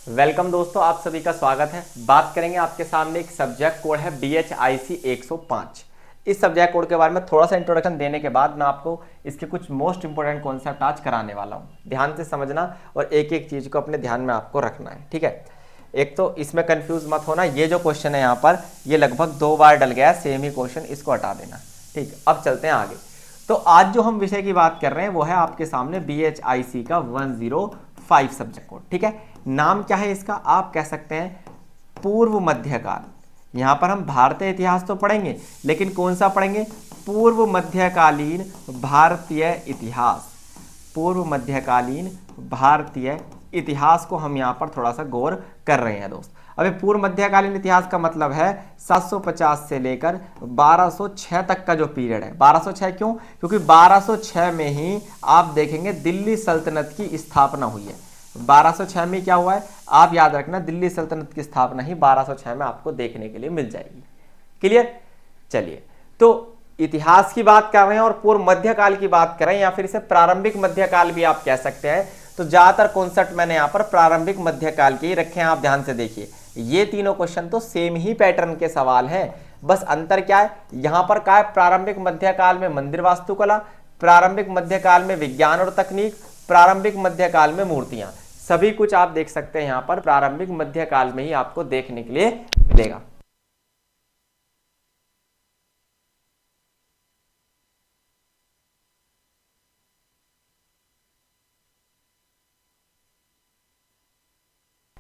Welcome दोस्तों, आप सभी का स्वागत है। बात करेंगे आपके सामने एक सब्जेक्ट कोड है BHIC 105। इस सब्जेक्ट कोड के बारे में थोड़ा सा इंट्रोडक्शन देने के बाद मैं आपको इसके कुछ मोस्ट इंपोर्टेंट कॉन्सेप्ट आज कराने वाला हूँ। ध्यान से समझना और एक एक चीज़ को अपने ध्यान में आपको रखना है, ठीक है। एक तो इसमें कंफ्यूज मत होना, ये जो क्वेश्चन है यहाँ पर ये लगभग 2 बार डल गया, सेम ही क्वेश्चन, इसको हटा देना, ठीक। अब चलते हैं आगे। तो आज जो हम विषय की बात कर रहे हैं वो है आपके सामने BHIC का 105 सब्जेक्ट कोड, ठीक है। नाम क्या है इसका, आप कह सकते हैं पूर्व मध्यकाल। यहां पर हम भारतीय इतिहास तो पढ़ेंगे, लेकिन कौन सा पढ़ेंगे? पूर्व मध्यकालीन भारतीय इतिहास। पूर्व मध्यकालीन भारतीय इतिहास को हम यहां पर थोड़ा सा गौर कर रहे हैं दोस्त। अबे पूर्व मध्यकालीन इतिहास का मतलब है 750 से लेकर 1206 तक का जो पीरियड है। 1206 क्यों? क्योंकि 1206 में ही आप देखेंगे दिल्ली सल्तनत की स्थापना हुई है। 1206 में क्या हुआ है, आप याद रखना, दिल्ली सल्तनत की स्थापना ही 1206 में आपको देखने के लिए मिल जाएगी। क्लियर? चलिए, तो इतिहास की बात कर रहे हैं और पूर्व मध्यकाल की बात कर रहे हैं, या फिर इसे प्रारंभिक मध्यकाल भी आप कह सकते हैं। तो ज्यादातर कॉन्सेप्ट मैंने यहाँ पर प्रारंभिक मध्यकाल के ही रखे हैं। आप ध्यान से देखिए, ये तीनों क्वेश्चन तो सेम ही पैटर्न के सवाल हैं, बस अंतर क्या है, यहां पर क्या है, प्रारंभिक मध्यकाल में मंदिर वास्तुकला, प्रारंभिक मध्यकाल में विज्ञान और तकनीक, प्रारंभिक मध्यकाल में मूर्तियां, सभी कुछ आप देख सकते हैं यहां पर प्रारंभिक मध्यकाल में ही आपको देखने के लिए मिलेगा।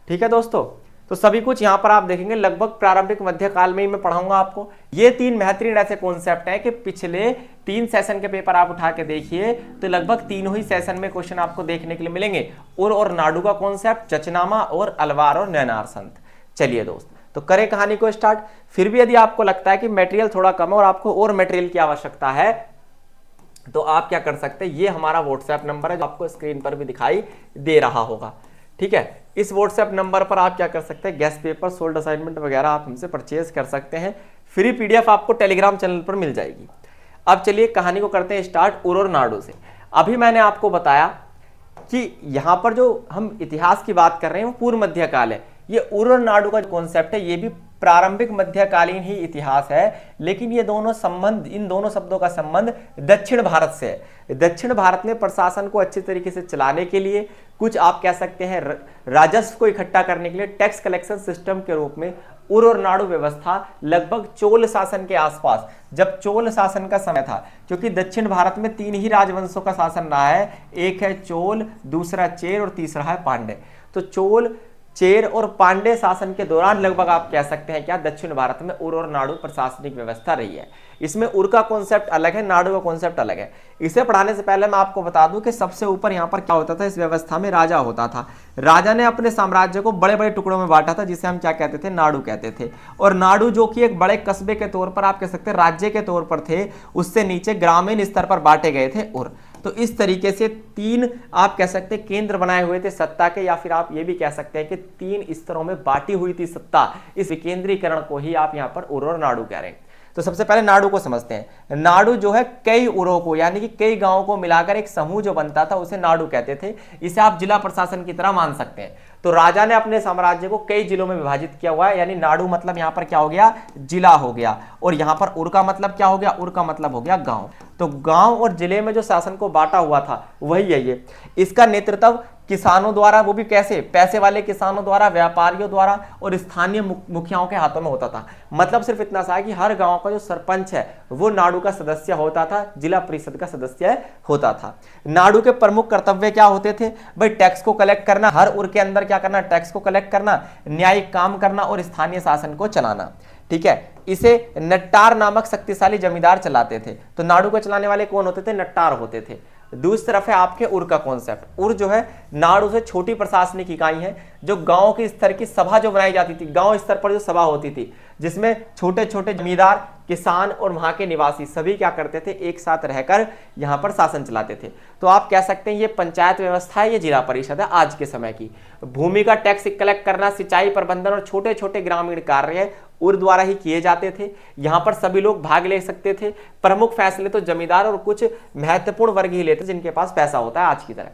ठीक है दोस्तों, तो सभी कुछ यहां पर आप देखेंगे लगभग प्रारंभिक मध्यकाल में ही मैं पढ़ाऊंगा आपको। ये 3 बेहतरीन ऐसे कॉन्सेप्ट हैं कि पिछले 3 सेशन के पेपर आप उठा के देखिए तो लगभग तीनों ही सेशन में क्वेश्चन आपको देखने के लिए मिलेंगे। उर और नाडू का कॉन्सेप्ट, चचनामा और अलवार और नैनार संत। चलिए दोस्त, तो करें कहानी को स्टार्ट। फिर भी यदि आपको लगता है कि मटेरियल थोड़ा कम है और आपको और मटेरियल की आवश्यकता है तो आप क्या कर सकते हैं, ये हमारा व्हाट्सएप नंबर है जो आपको स्क्रीन पर भी दिखाई दे रहा होगा, ठीक है। इस व्हाट्सएप नंबर पर आप क्या कर सकते हैं, गेस्ट पेपर, सोल्ड असाइनमेंट वगैरह आप हमसे परचेज कर सकते हैं। फ्री PDF आपको टेलीग्राम चैनल पर मिल जाएगी। अब चलिए कहानी को करते हैं स्टार्ट उर और नाडू से। अभी मैंने आपको बताया कि यहां पर जो हम इतिहास की बात कर रहे हैं वो पूर्व मध्यकाल है। ये उर और नाडू का कॉन्सेप्ट है, ये भी प्रारंभिक मध्यकालीन ही इतिहास है, लेकिन ये दोनों संबंध, इन दोनों शब्दों का संबंध दक्षिण भारत से है। दक्षिण भारत में प्रशासन को अच्छे तरीके से चलाने के लिए, कुछ आप कह सकते हैं राजस्व को इकट्ठा करने के लिए टैक्स कलेक्शन सिस्टम के रूप में उर और नाडु व्यवस्था लगभग चोल शासन के आसपास, जब चोल शासन का समय था, क्योंकि दक्षिण भारत में 3 ही राजवंशों का शासन रहा है, एक है चोल, दूसरा चेर और तीसरा है पांड्य। तो चोल, चेर और पांड्य शासन के दौरान लगभग आप कह सकते हैं क्या, दक्षिण भारत में उर और नाडु प्रशासनिक व्यवस्था रही है। इसमें उर का कॉन्सेप्ट अलग है, नाडु का कॉन्सेप्ट अलग है। इसे पढ़ाने से पहले मैं आपको बता दूं कि सबसे ऊपर यहाँ पर क्या होता था, इस व्यवस्था में राजा होता था। राजा ने अपने साम्राज्य को बड़े बड़े टुकड़ों में बांटा था, जिसे हम क्या कहते थे, नाडु कहते थे। और नाडु जो कि एक बड़े कस्बे के तौर पर आप कह सकते हैं, राज्य के तौर पर थे, उससे नीचे ग्रामीण स्तर पर बांटे गए थे उर। तो इस तरीके से 3 आप कह सकते हैं केंद्र बनाए हुए थे सत्ता के, या फिर आप ये भी कह सकते हैं कि 3 स्तरों में बांटी हुई थी सत्ता। इस विकेंद्रीकरण को ही आप यहां पर उर और नाडु कह रहे हैं। तो सबसे पहले नाडु को समझते हैं। नाडु जो है कई उरों को, यानी कि कई गांवों को मिलाकर एक समूह जो बनता था उसे नाडु कहते थे। इसे आप जिला प्रशासन की तरह मान सकते हैं। तो राजा ने अपने साम्राज्य को कई जिलों में विभाजित किया हुआ है, यानी नाडु मतलब यहां पर क्या हो गया, जिला हो गया। और यहां पर उर का मतलब क्या हो गया, उर का मतलब हो गया गांव। तो गांव और जिले में जो शासन को बांटा हुआ था वही है ये। इसका नेतृत्व किसानों द्वारा, वो भी कैसे, पैसे वाले किसानों द्वारा, व्यापारियों द्वारा और स्थानीय मुखियाओं के हाथों में होता था। मतलब सिर्फ इतना सा है कि हर गांव का जो सरपंच है वो नाडु का सदस्य होता था, जिला परिषद का सदस्य होता था। नाडु के प्रमुख कर्तव्य क्या होते थे भाई, टैक्स को कलेक्ट करना, हर उर के अंदर क्या करना, टैक्स को कलेक्ट करना, न्यायिक काम करना और स्थानीय शासन को चलाना, ठीक है। इसे नट्टार नामक शक्तिशाली जमींदार चलाते थे। तो नाडु को चलाने वाले कौन होते थे, नट्टार होते थे। दूसरी तरफ है आपके उर का कॉन्सेप्ट। उर जो है नाडु से छोटी प्रशासनिक इकाई है, जो गांव के स्तर की सभा जो बनाई जाती थी, गांव स्तर पर जो सभा होती थी, जिसमें छोटे छोटे जमींदार, किसान और वहां के निवासी सभी क्या करते थे, एक साथ रहकर यहां पर शासन चलाते थे। तो आप कह सकते हैं ये पंचायत व्यवस्था है, ये जिला परिषद है आज के समय की। भूमि का टैक्स कलेक्ट करना, सिंचाई प्रबंधन और छोटे छोटे ग्रामीण कार्य उर द्वारा ही किए जाते थे। यहां पर सभी लोग भाग ले सकते थे। प्रमुख फैसले तो जमींदार और कुछ महत्वपूर्ण वर्ग ही लेते जिनके पास पैसा होता है आज की तरह।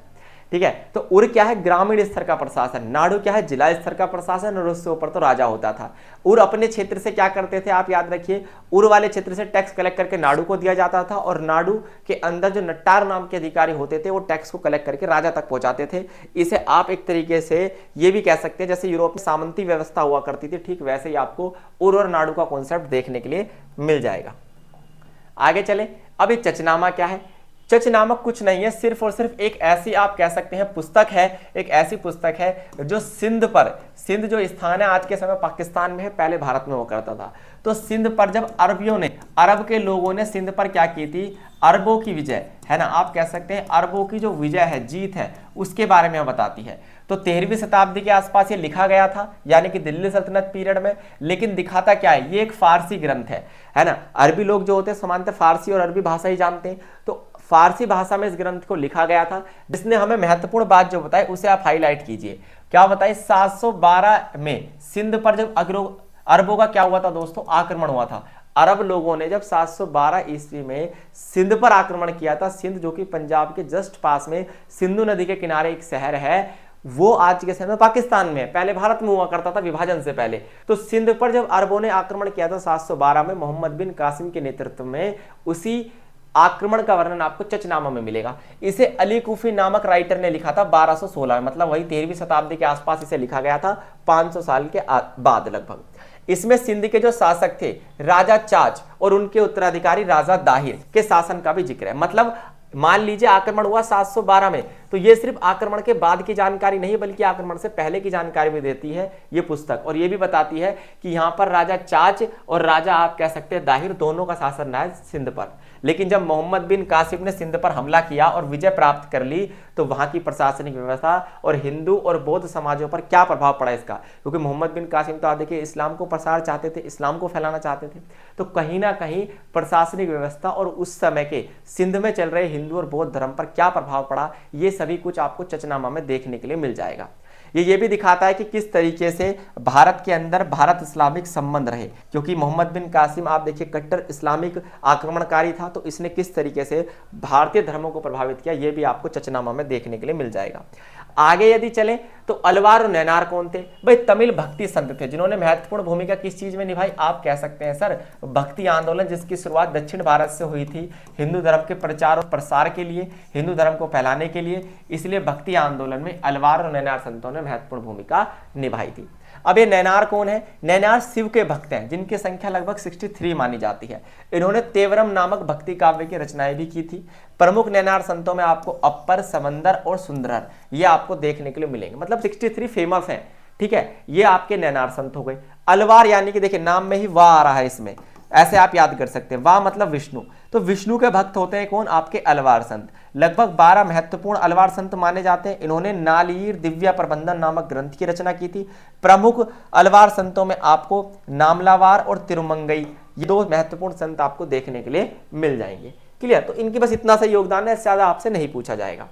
ठीक है। तो उर क्या है, ग्रामीण स्तर का प्रशासन, नाडु क्या है, जिला स्तर का प्रशासन, और उससे ऊपर तो राजा होता था। उर अपने क्षेत्र से क्या करते थे, आप याद रखिए, उर वाले क्षेत्र से टैक्स कलेक्ट करके नाडु को दिया जाता था, और नाडु के अंदर जो नट्टार नाम के अधिकारी होते थे वो टैक्स को कलेक्ट करके राजा तक पहुंचाते थे। इसे आप एक तरीके से ये भी कह सकते हैं जैसे यूरोप में सामंती व्यवस्था हुआ करती थी, ठीक वैसे ही आपको उर और नाडु का कॉन्सेप्ट देखने के लिए मिल जाएगा। आगे चले, अब ये चचनामा क्या है। चच नामक कुछ नहीं है, सिर्फ और सिर्फ एक ऐसी आप कह सकते हैं पुस्तक है, एक ऐसी पुस्तक है जो सिंध पर, सिंध जो स्थान है आज के समय पाकिस्तान में है, पहले भारत में हुआ करता था। तो सिंध पर जब अरबियों ने, अरब के लोगों ने सिंध पर क्या की थी, अरबों की विजय है ना, आप कह सकते हैं अरबों की जो विजय है, जीत है, उसके बारे में बताती है। तो 13वीं शताब्दी के आसपास ये लिखा गया था, यानी कि दिल्ली सल्तनत पीरियड में। लेकिन दिखाता क्या है, ये एक फारसी ग्रंथ है ना। अरबी लोग जो होते हैं सामान्यतः फारसी और अरबी भाषा ही जानते हैं, तो फारसी भाषा में इस ग्रंथ को लिखा गया था, जिसने हमें महत्वपूर्ण बात जो बताई उसे आप हाईलाइट कीजिए। क्या बताई, 712 में सिंध पर जब अरबों का क्या हुआ था दोस्तों, आक्रमण हुआ था। अरब लोगों ने जब 712 ईस्वी में सिंध पर आक्रमण किया था, सिंध जो कि पंजाब के जस्ट पास में सिंधु नदी के किनारे एक शहर है, वो आज के समय पाकिस्तान में, पहले भारत में हुआ करता था विभाजन से पहले। तो सिंध पर जब अरबों ने आक्रमण किया था 712 में मोहम्मद बिन कासिम के नेतृत्व में, उसी आक्रमण का वर्णन आपको चचनामा में मिलेगा। इसे अली कुफी नामक राइटर ने लिखा था 1216 में, मतलब वही 13वीं शताब्दी के आसपास इसे लिखा गया था, 500 साल के बाद लगभग। इसमें सिंध के जो शासक थे राजा चाच और उनके उत्तराधिकारी राजा दाहिर के शासन का भी जिक्र है। मतलब मान लीजिए आक्रमण हुआ 712 में, तो ये सिर्फ आक्रमण के बाद की जानकारी नहीं बल्कि आक्रमण से पहले की जानकारी भी देती है ये पुस्तक, और ये भी बताती है कि यहाँ पर राजा चाच और राजा आप कह सकते हैं दाहिर दोनों का शासन रहा है सिंध पर। लेकिन जब मोहम्मद बिन कासिम ने सिंध पर हमला किया और विजय प्राप्त कर ली, तो वहां की प्रशासनिक व्यवस्था और हिंदू और बौद्ध समाजों पर क्या प्रभाव पड़ा इसका, क्योंकि मोहम्मद बिन कासिम तो देखिए इस्लाम को प्रसार चाहते थे, इस्लाम को फैलाना चाहते थे, तो कहीं ना कहीं प्रशासनिक व्यवस्था और उस समय के सिंध में चल रहे हिंदू और बौद्ध धर्म पर क्या प्रभाव पड़ा, ये सभी कुछ आपको चचनामा में देखने के लिए मिल जाएगा। ये भी दिखाता है कि किस तरीके से भारत के अंदर भारत इस्लामिक संबंध रहे, क्योंकि मोहम्मद बिन कासिम आप देखिए कट्टर इस्लामिक आक्रमणकारी था, तो इसने किस तरीके से भारतीय धर्मों को प्रभावित किया, ये भी आपको चचनामा में देखने के लिए मिल जाएगा। आगे यदि चले तो अलवार और नैनार कौन थे, भाई तमिल भक्ति संत थे, जिन्होंने महत्वपूर्ण भूमिका किस चीज में निभाई, आप कह सकते हैं सर भक्ति आंदोलन, जिसकी शुरुआत दक्षिण भारत से हुई थी हिंदू धर्म के प्रचार और प्रसार के लिए, हिंदू धर्म को फैलाने के लिए, इसलिए भक्ति आंदोलन में अलवार और नैनार संतों ने महत्वपूर्ण भूमिका निभाई थी। अब ये नैनार कौन है, नैनार शिव के भक्त हैं, जिनकी संख्या लगभग 63 मानी जाती है। इन्होंने तेवरम नामक भक्ति काव्य की रचनाएं भी की थी। प्रमुख नैनार संतों में आपको अप्पर, समंदर और सुंदरर ये आपको देखने के लिए मिलेंगे, मतलब 63 फेमस हैं, ठीक है। ये आपके नैनार संत हो गए। अलवार यानी कि देखिए नाम में ही वाह आ रहा है, इसमें ऐसे आप याद कर सकते हैं, वाह मतलब विष्णु, तो विष्णु के भक्त होते हैं कौन, आपके अलवार संत। लगभग 12 महत्वपूर्ण अलवार संत माने जाते हैं। इन्होंने नालीर दिव्या प्रबंधन नामक ग्रंथ की रचना की थी। प्रमुख अलवार संतों में आपको नामलावार और तिरुमंगई ये दो महत्वपूर्ण संत आपको देखने के लिए मिल जाएंगे। क्लियर, तो इनकी बस इतना सा योगदान है, इससे ज्यादा आपसे नहीं पूछा जाएगा।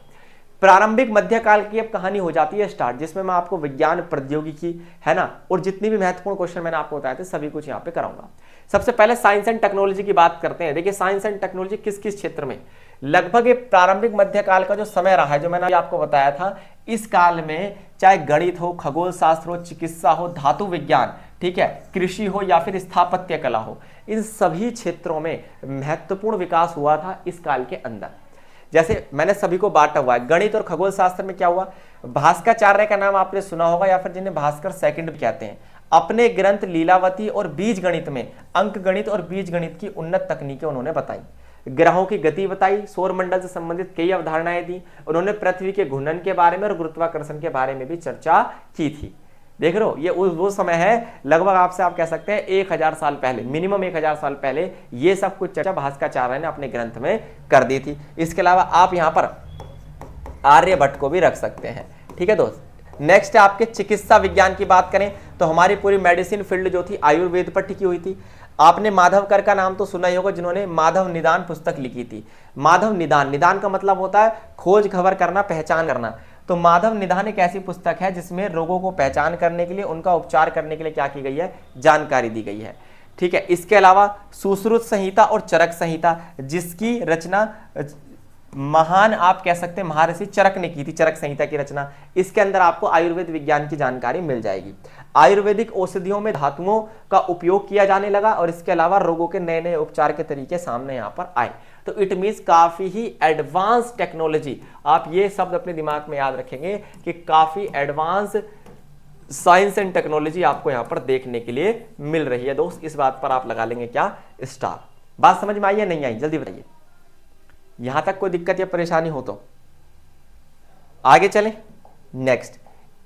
प्रारंभिक मध्यकाल की अब कहानी हो जाती है स्टार्ट, जिसमें मैं आपको विज्ञान प्रौद्योगिकी है ना और जितनी भी महत्वपूर्ण क्वेश्चन मैंने आपको बताए थे सभी कुछ यहाँ पे कराऊंगा। सबसे पहले साइंस एंड टेक्नोलॉजी की बात करते हैं। देखिए साइंस एंड टेक्नोलॉजी किस किस क्षेत्र में, लगभग ये प्रारंभिक मध्यकाल का जो समय रहा है जो मैंने आपको बताया था, इस काल में चाहे गणित हो, खगोल शास्त्र हो, चिकित्सा हो, धातु विज्ञान, ठीक है, कृषि हो या फिर स्थापत्य कला हो, इन सभी क्षेत्रों में महत्वपूर्ण विकास हुआ था इस काल के अंदर। जैसे मैंने सभी को बांटा हुआ है, गणित और खगोल शास्त्र में क्या हुआ, भास्कराचार्य का नाम आपने सुना होगा या फिर जिन्हें भास्कर सेकंड भी कहते हैं, अपने ग्रंथ लीलावती और बीज गणित में अंक गणित और बीज गणित की उन्नत तकनीकें उन्होंने बताई। ग्रहों की गति बताई, सौर मंडल से संबंधित कई अवधारणाएं दी। उन्होंने पृथ्वी के घूर्णन के बारे में और गुरुत्वाकर्षण के बारे में भी चर्चा की थी। देख रहे हो, ये वो समय है लगभग आपसे आप कह सकते हैं 1000 साल पहले, मिनिमम 1000 साल पहले ये सब कुछ चर्चा भास्कराचार्य ने अपने ग्रंथ में कर दी थी। इसके अलावा आप यहाँ पर आर्यभट्ट को भी रख सकते हैं, ठीक है दोस्त। नेक्स्ट आपके चिकित्सा विज्ञान की बात करें तो हमारी पूरी मेडिसिन फील्ड जो थी आयुर्वेद पर टिकी हुई थी। आपने माधवकर का नाम तो सुना ही होगा, जिन्होंने माधव निदान पुस्तक लिखी थी। माधव निदान, निदान का मतलब होता है खोज खबर करना, पहचान करना। तो माधव निदान एक ऐसी पुस्तक है जिसमें रोगों को पहचान करने के लिए, उनका उपचार करने के लिए क्या की गई है, जानकारी दी गई है, ठीक है। इसके अलावा सुश्रुत संहिता और चरक संहिता, जिसकी रचना महान आप कह सकते हैं महर्षि चरक ने की थी, चरक संहिता की रचना। इसके अंदर आपको आयुर्वेद विज्ञान की जानकारी मिल जाएगी। आयुर्वेदिक औषधियों में धातुओं का उपयोग किया जाने लगा और इसके अलावा रोगों के नए नए उपचार के तरीके सामने यहां पर आए। तो इट मींस काफी ही एडवांस टेक्नोलॉजी, आप ये शब्द अपने दिमाग में याद रखेंगे कि काफी एडवांस साइंस एंड टेक्नोलॉजी आपको यहां पर देखने के लिए मिल रही है दोस्त। इस बात पर आप लगा लेंगे क्या स्टार। बात समझ में आई या नहीं आई, जल्दी बताइए। यहां तक कोई दिक्कत या परेशानी हो तो आगे चलें। नेक्स्ट,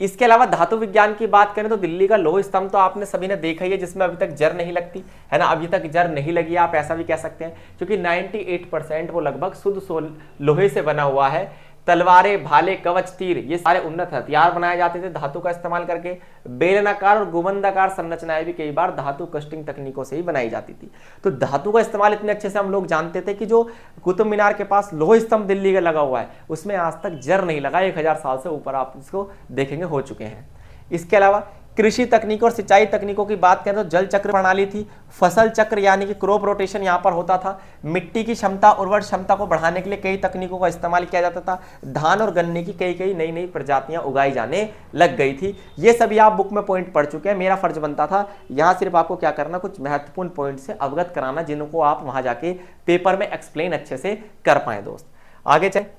इसके अलावा धातु विज्ञान की बात करें तो दिल्ली का लौह स्तंभ तो आपने सभी ने देखा ही है, जिसमें अभी तक जर नहीं लगती है ना, अभी तक जर नहीं लगी, आप ऐसा भी कह सकते हैं, क्योंकि 98% वो लगभग शुद्ध लोहे से बना हुआ है। तलवारें, भाले, कवच, तीर, ये सारे उन्नत हथियार बनाए जाते थे धातु का इस्तेमाल करके। बेलनाकार और गुंबदाकार संरचनाएं भी कई बार धातु कस्टिंग तकनीकों से ही बनाई जाती थी। तो धातु का इस्तेमाल इतने अच्छे से हम लोग जानते थे कि जो कुतुब मीनार के पास लौह स्तंभ दिल्ली का लगा हुआ है उसमें आज तक जर नहीं लगा। 1000 साल से ऊपर आप इसको देखेंगे हो चुके हैं। इसके अलावा कृषि तकनीक और सिंचाई तकनीकों की बात करें तो जल चक्र प्रणाली थी, फसल चक्र यानी कि क्रॉप रोटेशन यहां पर होता था। मिट्टी की क्षमता, उर्वर क्षमता को बढ़ाने के लिए कई तकनीकों का इस्तेमाल किया जाता था। धान और गन्ने की कई नई नई प्रजातियां उगाई जाने लग गई थी। ये सभी आप बुक में पॉइंट पढ़ चुके हैं। मेरा फर्ज बनता था यहां सिर्फ आपको क्या करना, कुछ महत्वपूर्ण पॉइंट से अवगत कराना, जिनको आप वहां जाके पेपर में एक्सप्लेन अच्छे से कर पाए दोस्त। आगे चले।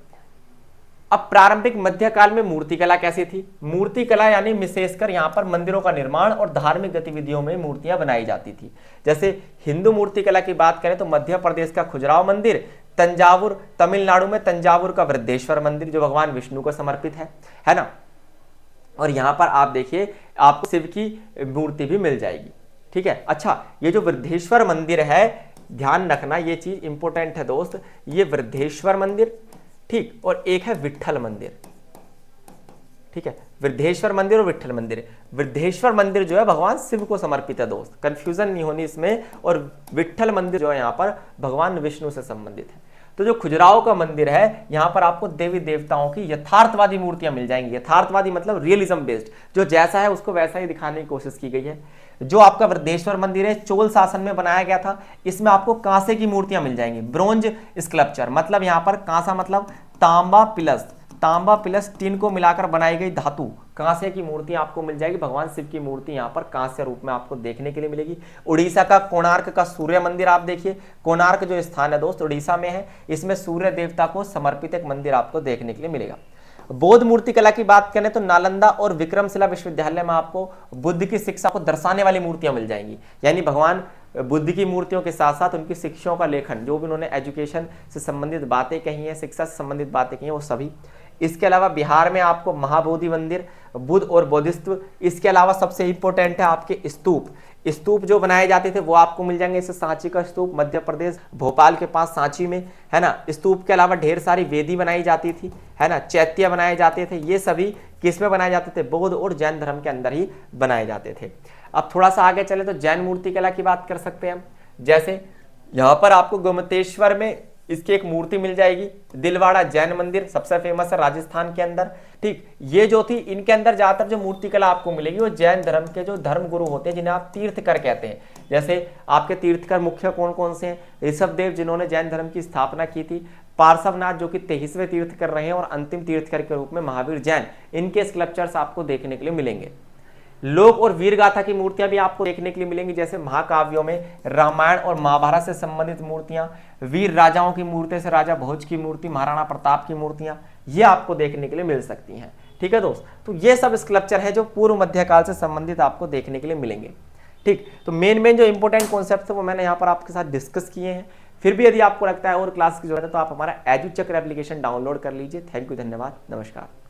अब प्रारंभिक मध्यकाल में मूर्तिकला कैसी थी? मूर्तिकला यानी विशेषकर यहां पर मंदिरों का निर्माण और धार्मिक गतिविधियों में मूर्तियां बनाई जाती थी। जैसे हिंदू मूर्तिकला की बात करें तो मध्य प्रदेश का खजुराहो मंदिर, तंजावुर, तमिलनाडु में तंजावुर का वृद्धेश्वर मंदिर जो भगवान विष्णु को समर्पित है ना। और यहां पर आप देखिए आपको शिव की मूर्ति भी मिल जाएगी, ठीक है। अच्छा, ये जो वृद्धेश्वर मंदिर है, ध्यान रखना ये चीज इंपॉर्टेंट है दोस्त, ये वृद्धेश्वर मंदिर, ठीक, और एक है विट्ठल मंदिर, ठीक है। वृद्धेश्वर मंदिर और विट्ठल मंदिर। वृद्धेश्वर मंदिर जो है भगवान शिव को समर्पित है दोस्त, कंफ्यूजन नहीं होनी इसमें। और विट्ठल मंदिर जो है यहाँ पर भगवान विष्णु से संबंधित है। तो जो खजुराहो का मंदिर है यहाँ पर आपको देवी देवताओं की यथार्थवादी मूर्तियां मिल जाएंगी। यथार्थवादी मतलब रियलिज्म बेस्ड, जो जैसा है उसको वैसा ही दिखाने की कोशिश की गई है। जो आपका वृद्धेश्वर मंदिर है चोल शासन में बनाया गया था, इसमें आपको कांसे की मूर्तियां मिल जाएंगी। ब्रोंज स्कल्पचर मतलब यहाँ पर कांसा मतलब तांबा प्लस, तांबा प्लस टिन को मिलाकर बनाई गई धातु कांसे की मूर्ति आपको मिल जाएगी। भगवान शिव की मूर्ति यहाँ पर कांस्य रूप में आपको देखने के लिए मिलेगी। उड़ीसा का कोणार्क का सूर्य मंदिर आप देखिए, कोणार्क जो स्थान है दोस्त उड़ीसा में है, इसमें सूर्य देवता को समर्पित एक मंदिर आपको देखने के लिए मिलेगा। बौद्ध मूर्तिकला की बात करें तो नालंदा और विक्रमशिला विश्वविद्यालय में आपको बुद्ध की शिक्षा को दर्शाने वाली मूर्तियां मिल जाएंगी। यानी भगवान बुद्ध की मूर्तियों के साथ साथ उनकी शिक्षाओं का लेखन, जो भी उन्होंने एजुकेशन से संबंधित बातें कही हैं, शिक्षा से संबंधित बातें कही हैं, वो सभी। इसके अलावा बिहार में आपको महाबोधि मंदिर, बुद्ध और बोधिस्त्व। इसके अलावा सबसे इंपॉर्टेंट है आपके स्तूप। स्तूप जो बनाए जाते थे वो आपको मिल जाएंगे। इसे सांची का स्तूप मध्य प्रदेश भोपाल के पास सांची में है ना। स्तूप के अलावा ढेर सारी वेदी बनाई जाती थी है ना, चैत्य बनाए जाते थे। ये सभी किस में बनाए जाते थे? बौद्ध और जैन धर्म के अंदर ही बनाए जाते थे। अब थोड़ा सा आगे चले तो जैन मूर्तिकला की बात कर सकते हैं हम। जैसे यहाँ पर आपको गोमतेश्वर में इसकी एक मूर्ति मिल जाएगी। दिलवाड़ा जैन मंदिर सबसे फेमस है राजस्थान के अंदर, ठीक। ये जो थी इनके अंदर ज्यादातर जो मूर्तिकला आपको मिलेगी वो जैन धर्म के जो धर्म गुरु होते हैं, जिन्हें आप तीर्थकर कहते हैं। जैसे आपके तीर्थकर मुख्य कौन कौन से हैं? ऋषभदेव जिन्होंने जैन धर्म की स्थापना की थी, पार्श्वनाथ जो कि 23वें तीर्थ कर रहे हैं, और अंतिम तीर्थकर के रूप में महावीर जैन, इनके स्कल्पचर्स आपको देखने के लिए मिलेंगे। लोक और वीर गाथा की मूर्तियां भी आपको देखने के लिए मिलेंगी। जैसे महाकाव्यों में रामायण और महाभारत से संबंधित मूर्तियां, वीर राजाओं की मूर्ति से राजा भोज की मूर्ति, महाराणा प्रताप की मूर्तियां, ये आपको देखने के लिए मिल सकती हैं, ठीक है दोस्त। तो ये सब स्कल्पचर है जो पूर्व मध्यकाल से संबंधित आपको देखने के लिए मिलेंगे, ठीक। तो मेन जो इंपॉर्टेंट कॉन्सेप्ट है वो मैंने यहाँ पर आपके साथ डिस्कस किए हैं। फिर भी यदि आपको लगता है और क्लास की जरूरत है तो आप हमारा एजुचक्र एप्लीकेशन डाउनलोड कर लीजिए। थैंक यू, धन्यवाद, नमस्कार।